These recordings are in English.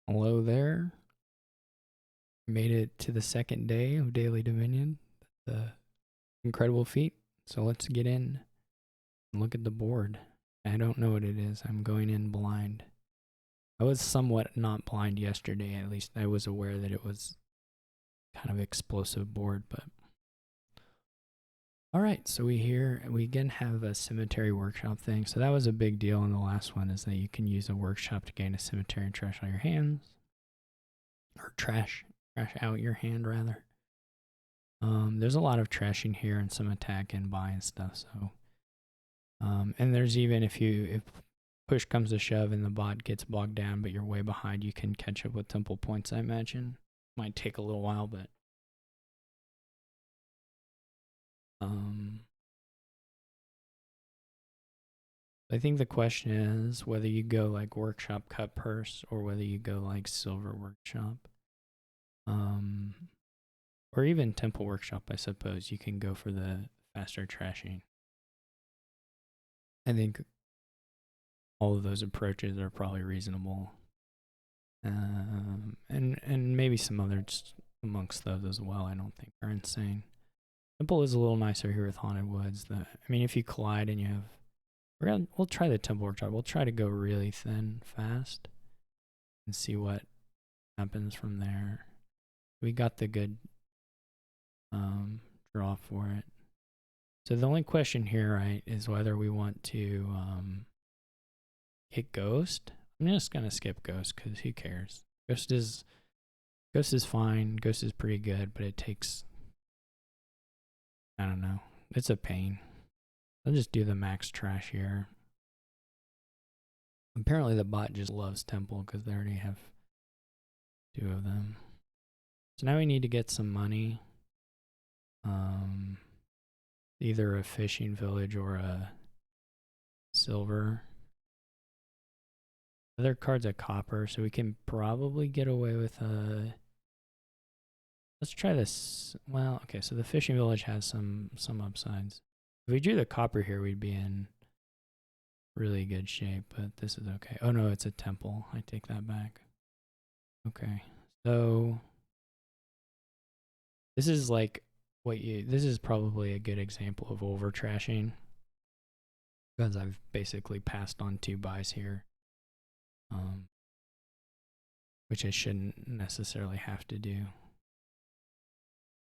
Hello there. Made it to the second day of Daily Dominion. The incredible feat. So let's get in and look at the board. I don't know what it is. I'm going in blind. I was somewhat not blind yesterday. At least I was aware that it was kind of explosive board, but all right. So we again have a cemetery workshop thing. So that was a big deal in the last one, is that you can use a workshop to gain a cemetery and trash all your hands, or trash out your hand rather. There's a lot of trashing here and some attack and buy and stuff. So, and there's even if push comes to shove and the bot gets bogged down, but you're way behind, you can catch up with temple points. I imagine might take a little while, but I think the question is whether you go like workshop cut purse or whether you go like silver workshop, or even temple workshop. I suppose you can go for the faster trashing. I think all of those approaches are probably reasonable, and maybe some others amongst those as well. I don't think are insane. Temple is a little nicer here with Haunted Woods. I mean, if you collide and you have, we'll try the Temple Workshop. We'll try to go really thin fast and see what happens from there. We got the good draw for it. So the only question here, right, is whether we want to hit Ghost. I'm just gonna skip Ghost because who cares? Ghost is fine. Ghost is pretty good, but it takes, I don't know. It's a pain. I'll just do the max trash here. Apparently the bot just loves Temple because they already have two of them. So now we need to get some money. Either a fishing village or a silver. Other card's a copper, so we can probably get away with a. Let's try this. Well, okay, so the fishing village has some upsides. If we drew the copper here, we'd be in really good shape, but this is okay. Oh no, it's a temple. I take that back. Okay, so this is like this is probably a good example of over trashing, because I've basically passed on two buys here, which I shouldn't necessarily have to do.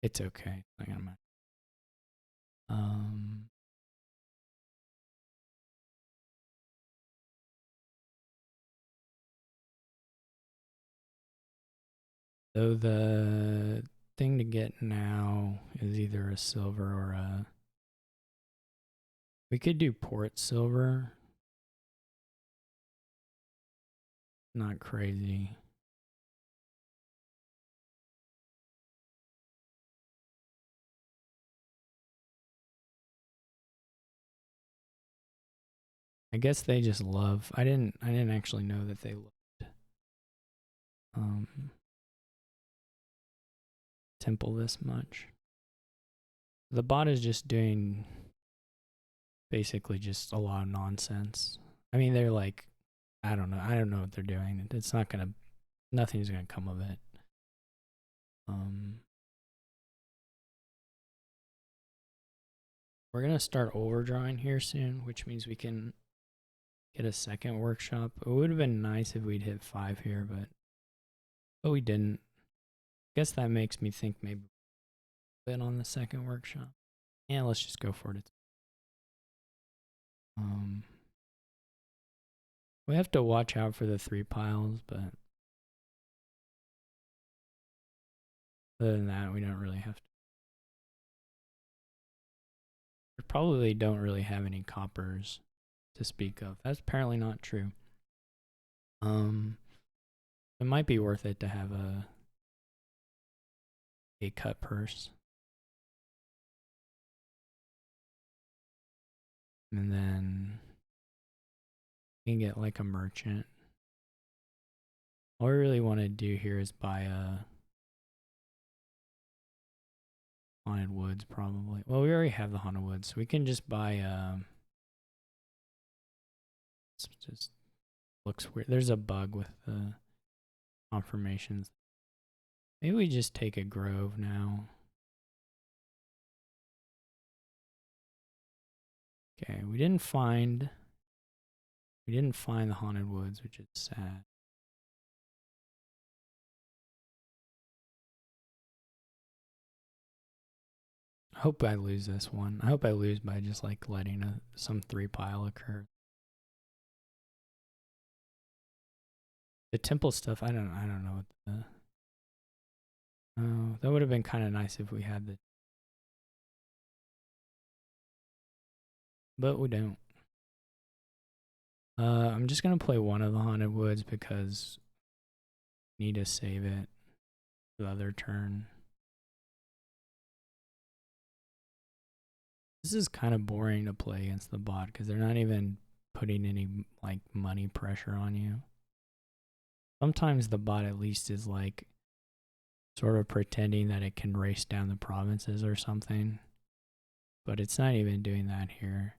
It's okay. It's not gonna matter. So the thing to get now is either a silver or a. We could do port silver. Not crazy. I guess they just love. I didn't actually know that they loved Temple this much. The bot is just doing basically just a lot of nonsense. I mean, they're like, I don't know what they're doing. It's not gonna, nothing's gonna come of it. We're gonna start overdrawing here soon, which means we can get a second workshop. It would have been nice if we'd hit 5 here, but we didn't. I guess that makes me think maybe a bit on the second workshop. Yeah, let's just go for it. We have to watch out for the 3 piles, but other than that, we don't really have to. We probably don't really have any coppers to speak of. That's apparently not true. It might be worth it to have a cut purse. And then you can get like a merchant. All we really want to do here is buy a Haunted Woods, probably. Well, we already have the Haunted Woods, so we can just buy it just looks weird. There's a bug with the confirmations. Maybe we just take a grove now. Okay, we didn't find the Haunted Woods, which is sad. I hope I lose this one. I hope I lose by just like letting some 3 pile occur. The temple stuff, I don't know what the... Oh, that would have been kind of nice if we had the... But we don't. I'm just going to play one of the Haunted Woods because I need to save it for the other turn. This is kind of boring to play against the bot because they're not even putting any like money pressure on you. Sometimes the bot at least is like sort of pretending that it can race down the provinces or something. But it's not even doing that here.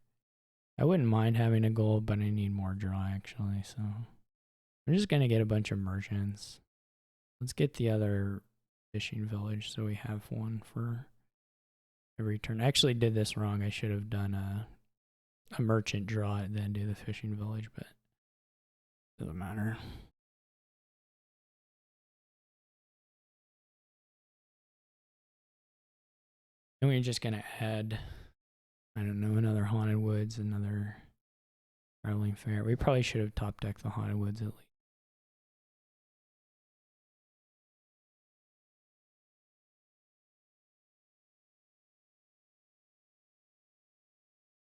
I wouldn't mind having a gold, but I need more draw actually, so I'm just gonna get a bunch of merchants. Let's get the other fishing village so we have one for every turn. I actually did this wrong. I should have done a merchant draw it, then do the fishing village, but doesn't matter. And we're just gonna add, I don't know, another Haunted Woods, another Traveling Fair. We probably should have top decked the Haunted Woods at least.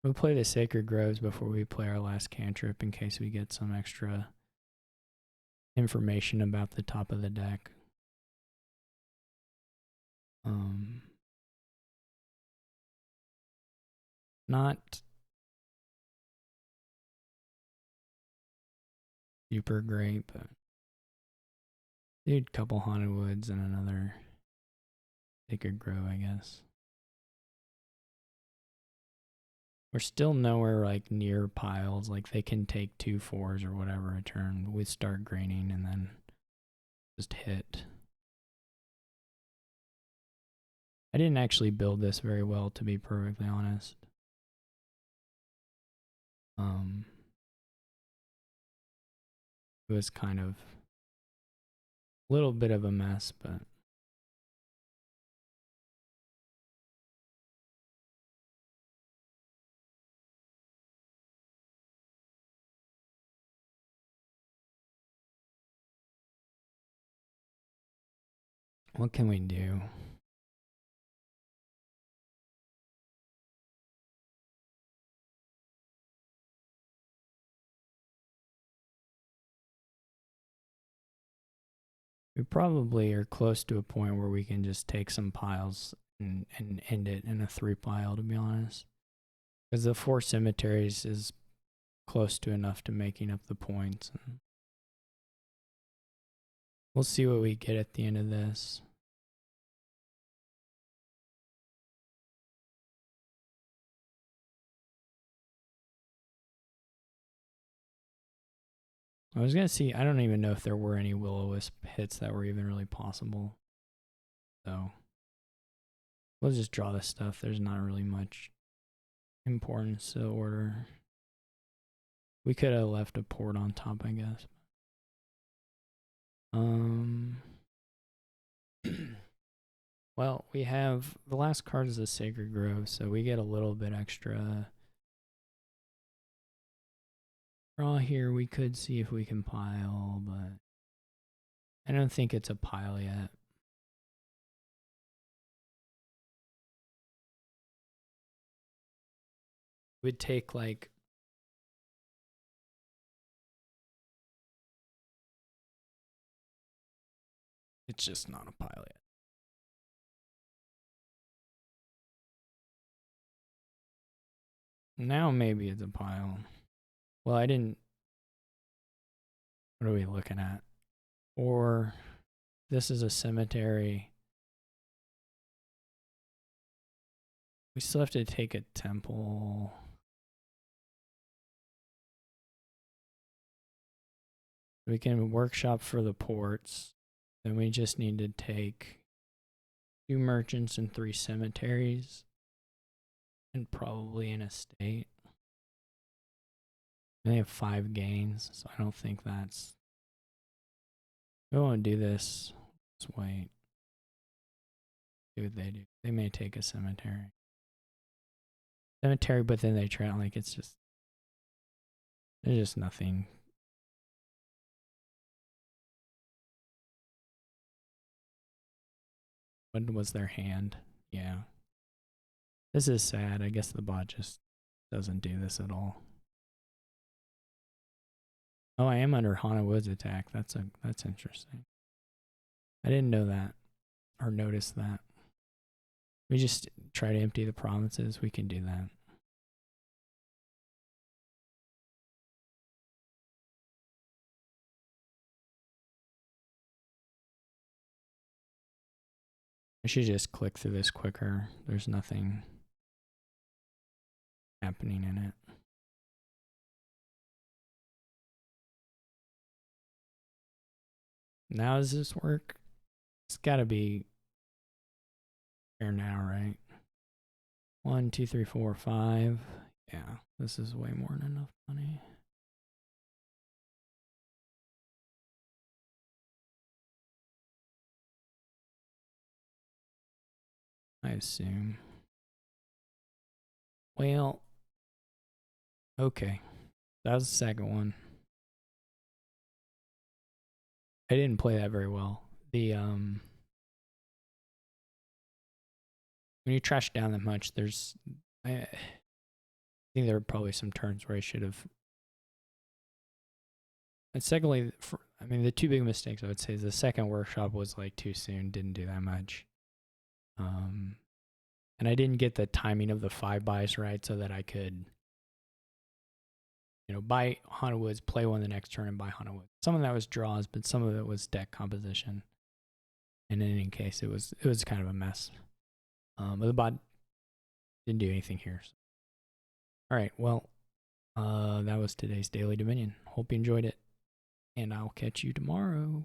We'll play the Sacred Groves before we play our last cantrip in case we get some extra information about the top of the deck. Not super great, but dude, couple Haunted Woods and another Sacred Grove, I guess. We're still nowhere like near piles. Like they can take 2 4s or whatever a turn. We start graining and then just hit. I didn't actually build this very well, to be perfectly honest. It was kind of a little bit of a mess, but what can we do? We probably are close to a point where we can just take some piles and end it in a 3 pile, to be honest. Because the 4 cemeteries is close to enough to making up the points. And we'll see what we get at the end of this. I was gonna see, I don't even know if there were any Will-O-Wisp hits that were even really possible. So we'll just draw this stuff. There's not really much importance to the order. We could have left a port on top, I guess. Well, we have the last card is the Sacred Grove, so we get a little bit extra draw here. We could see if we can pile, but I don't think it's a pile yet. Would take like it's just not a pile yet. Now maybe it's a pile. Well, I didn't. What are we looking at? Or this is a cemetery. We still have to take a temple. We can workshop for the ports. Then we just need to take 2 merchants and 3 cemeteries. And probably an estate. They have 5 gains, so I don't think that's... We want to do this. Let's wait. See what they do. They may take a cemetery. Cemetery, but then they try like it's just... There's just nothing. What was their hand? Yeah. This is sad. I guess the bot just doesn't do this at all. Oh, I am under Hana Woods attack. That's interesting. I didn't know that or notice that. We just try to empty the provinces. We can do that. I should just click through this quicker. There's nothing happening in it. Now does this work? It's gotta be here now, right? 1, 2, 3, 4, 5. Yeah, this is way more than enough money. I assume. Well, okay. That was the second one. I didn't play that very well. The when you trash down that much, there's I think there are probably some turns where I should have. And secondly, I mean, the 2 big mistakes I would say is the second workshop was like too soon, didn't do that much. And I didn't get the timing of the 5 buys right so that I could, buy Hana Woods, play one the next turn, and buy Hana Woods. Some of that was draws, but some of it was deck composition. And in any case, it was kind of a mess. But the bot didn't do anything here. So. All right, well, that was today's Daily Dominion. Hope you enjoyed it, and I'll catch you tomorrow.